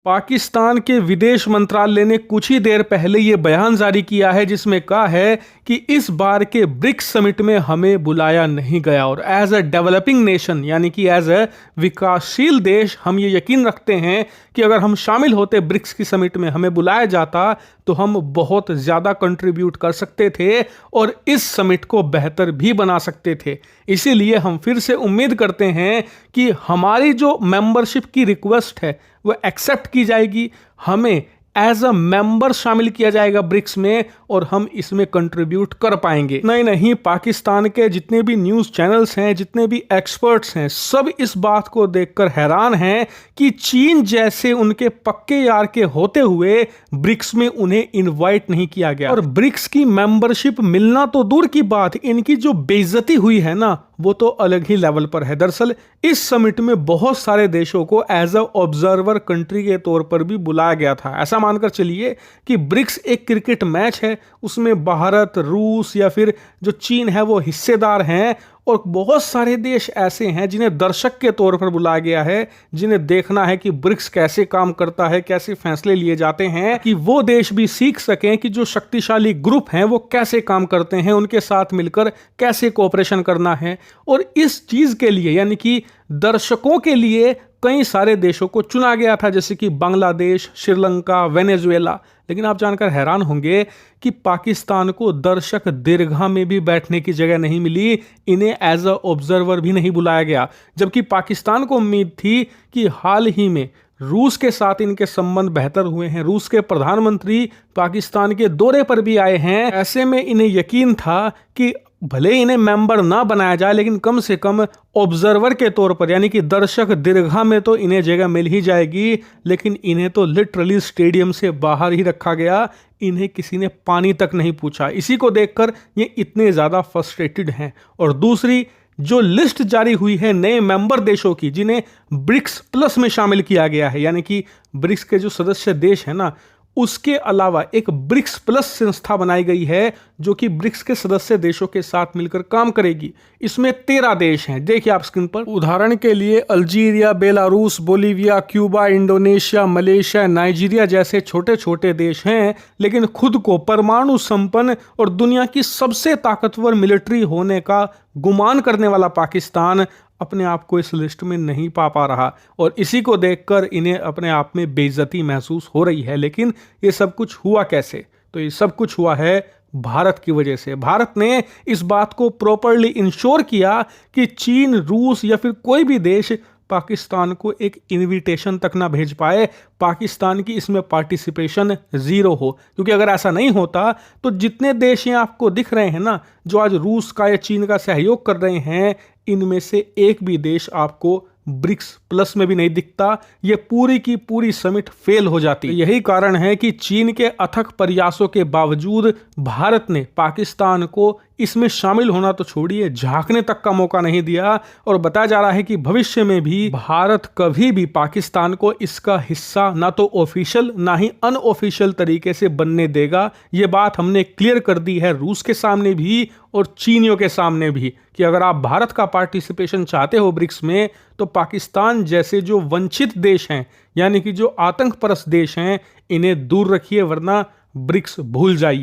पाकिस्तान के विदेश मंत्रालय ने कुछ ही देर पहले ये बयान जारी किया है जिसमें कहा है कि इस बार के ब्रिक्स समिट में हमें बुलाया नहीं गया और एज अ डेवलपिंग नेशन यानी कि एज अ विकासशील देश हम ये यकीन रखते हैं कि अगर हम शामिल होते ब्रिक्स की समिट में, हमें बुलाया जाता तो हम बहुत ज़्यादा कंट्रीब्यूट कर सकते थे और इस समिट को बेहतर भी बना सकते थे। इसीलिए हम फिर से उम्मीद करते हैं कि हमारी जो मेंबरशिप की रिक्वेस्ट है वो एक्सेप्ट की जाएगी, हमें एज अ मेंबर शामिल किया जाएगा ब्रिक्स में और हम इसमें कंट्रीब्यूट कर पाएंगे। नहीं, पाकिस्तान के जितने भी न्यूज़ चैनल्स हैं, जितने भी एक्सपर्ट्स हैं, सब इस बात को देखकर हैरान हैं कि चीन जैसे उनके पक्के यार के होते हुए ब्रिक्स में उन्हें इनवाइट नहीं किया गया। और ब्रिक्स की मेंबरशिप मिलना तो दूर की बात, इनकी जो बेइज्जती हुई है ना, वो तो अलग ही लेवल पर है। दरअसल इस समिट में बहुत सारे देशों को एज अ ऑब्जर्वर कंट्री के तौर पर भी बुलाया गया था। ऐसा मानकर चलिए कि ब्रिक्स एक क्रिकेट मैच है, उसमें भारत, रूस या फिर जो चीन है वो हिस्सेदार हैं और बहुत सारे देश ऐसे हैं जिन्हें दर्शक के तौर पर बुलाया गया है, जिन्हें देखना है कि ब्रिक्स कैसे काम करता है, कैसे फैसले लिए जाते हैं, कि वो देश भी सीख सकें कि जो शक्तिशाली ग्रुप हैं वो कैसे काम करते हैं, उनके साथ मिलकर कैसे कोऑपरेशन करना है। और इस चीज़ के लिए यानी कि दर्शकों के लिए कई सारे देशों को चुना गया था, जैसे कि बांग्लादेश, श्रीलंका, वेनेजुएला। लेकिन आप जानकर हैरान होंगे कि पाकिस्तान को दर्शक दीर्घा में भी बैठने की जगह नहीं मिली, इन्हें एज अ ऑब्जर्वर भी नहीं बुलाया गया। जबकि पाकिस्तान को उम्मीद थी कि हाल ही में रूस के साथ इनके संबंध बेहतर हुए हैं, रूस के प्रधानमंत्री पाकिस्तान के दौरे पर भी आए हैं। ऐसे में इन्हें यकीन था कि भले इन्हें मेंबर ना बनाया जाए लेकिन कम से कम ऑब्जर्वर के तौर पर यानी कि दर्शक दीर्घा में तो इन्हें जगह मिल ही जाएगी। लेकिन इन्हें तो लिटरली स्टेडियम से बाहर ही रखा गया, इन्हें किसी ने पानी तक नहीं पूछा। इसी को देखकर ये इतने ज़्यादा फ्रस्ट्रेटेड हैं। और दूसरी जो लिस्ट जारी हुई है नए मेंबर देशों की, जिन्हें ब्रिक्स प्लस में शामिल किया गया है, यानी कि ब्रिक्स के जो सदस्य देश हैं ना, उसके अलावा एक ब्रिक्स प्लस संस्था बनाई गई है जो कि ब्रिक्स के सदस्य देशों के साथ मिलकर काम करेगी। इसमें 13 देश हैं, देखिए आप स्क्रीन पर। उदाहरण के लिए Algeria, Belarus, Bolivia, Cuba, Indonesia, Malaysia, Nigeria जैसे छोटे छोटे देश हैं, लेकिन खुद को परमाणु संपन्न और दुनिया की सबसे ताकतवर मिलिट्री होने का गुमान करने वाला पाकिस्तान अपने आप को इस लिस्ट में नहीं पा रहा और इसी को देखकर इन्हें अपने आप में बेइज्जती महसूस हो रही है। लेकिन ये सब कुछ हुआ कैसे? तो ये सब कुछ हुआ है भारत की वजह से। भारत ने इस बात को प्रॉपरली इंश्योर किया कि चीन, रूस या फिर कोई भी देश पाकिस्तान को एक इनविटेशन तक ना भेज पाए, पाकिस्तान की इसमें पार्टिसिपेशन जीरो हो। क्योंकि अगर ऐसा नहीं होता तो जितने देश यहाँ आपको दिख रहे हैं ना, जो आज रूस का या चीन का सहयोग कर रहे हैं, इनमें से एक भी देश आपको ब्रिक्स प्लस में भी नहीं दिखता। ये पूरी की पूरी समिट फेल हो जाती। यही कारण है कि चीन के अथक प्रयासों के बावजूद भारत ने पाकिस्तान को इसमें शामिल होना तो छोड़िए, झांकने तक का मौका नहीं दिया। और बताया जा रहा है कि भविष्य में भी भारत कभी भी पाकिस्तान को इसका हिस्सा ना तो ऑफिशियल ना ही अनऑफिशियल तरीके से बनने देगा। ये बात हमने क्लियर कर दी है रूस के सामने भी और चीनियों के सामने भी कि अगर आप भारत का पार्टिसिपेशन चाहते हो ब्रिक्स में, तो पाकिस्तान जैसे जो वंचित देश हैं यानी कि जो आतंक परस्त देश हैं, इन्हें दूर रखिए, वरना ब्रिक्स भूल जाइए।